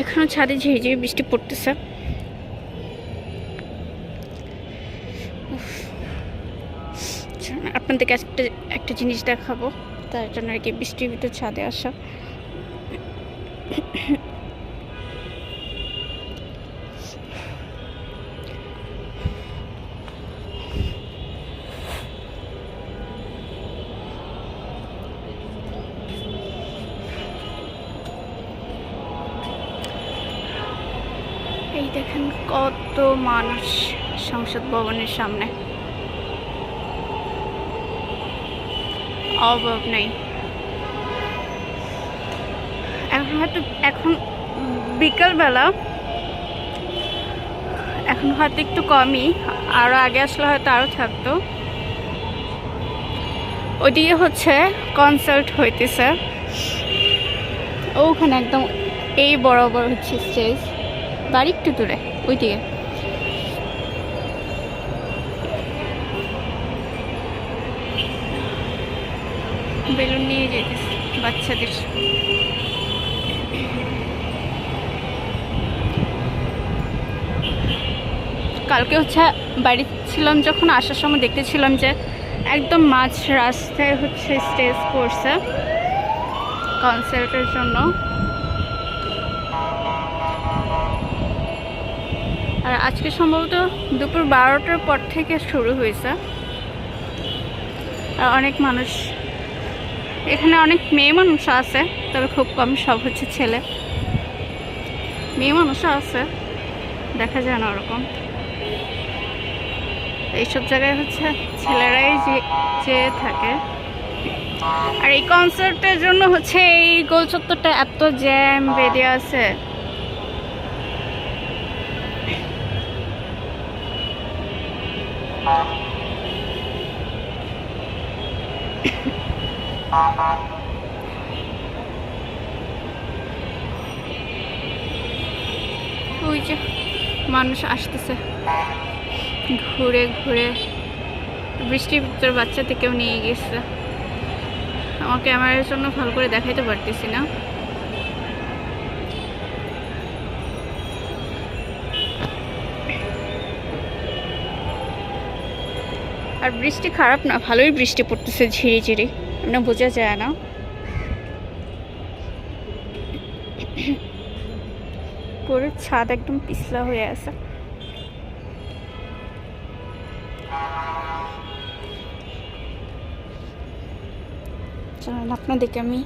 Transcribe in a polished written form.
এখনো ছাদে ঝিরিঝিরি বৃষ্টি পড়তেছে। আপনাদেরকে একটা জিনিস দেখাবো, তার জন্য আর কি বৃষ্টির ভিতর ছাদে আসা। এই দেখেন কত মানুষ সংসদ ভবনের সামনে, অভাব নেই। এখন বিকালবেলা, এখন হয়তো একটু কমই, আরও আগে আসলে হয়তো আরও থাকতো। ওইদিকে হচ্ছে কনসার্ট হইতেছে, ওখানে একদম এই বরাবর হচ্ছে স্টেজ, বাড়ি একটু দূরে ওইদিকে। বেলুন নিয়ে যেতেছে বাচ্চাদের। কালকে হচ্ছে বাড়ি ছিলাম যখন, আসার সময় দেখতেছিলাম যে একদম মাঝ রাস্তায় হচ্ছে স্টেজ করছে কনসার্টের জন্য। আর আজকে সম্ভবত দুপুর 12টার পর থেকে শুরু হয়েছে। আর অনেক মানুষ, এখানে অনেক মেয়ে মানুষ আছে, তবে খুব কম, সব হচ্ছে ছেলে। মেয়ে মানুষও আছে, দেখা যায় না ওরকম। এইসব জায়গায় হচ্ছে ছেলেরাই যে থাকে। আর এই কনসার্টের জন্য হচ্ছে এই গোল চত্বরটা এত জ্যাম বেঁধে আছে। ওই যে মানুষ আসতেছে ঘুরে ঘুরে, বৃষ্টির ভিতর বাচ্চাদেরকেও নিয়ে গেছে। আমার ক্যামেরার জন্য ভালো করে দেখাইতে পারতেছি না। আর বৃষ্টি খারাপ না, ভালোই বৃষ্টি পড়তেছে ঝিরিঝিরি, না বোঝা যায় না। পুরো ছাদ একদম পিছলা হয়ে আছে। চলুন আপনাদেরকে আমি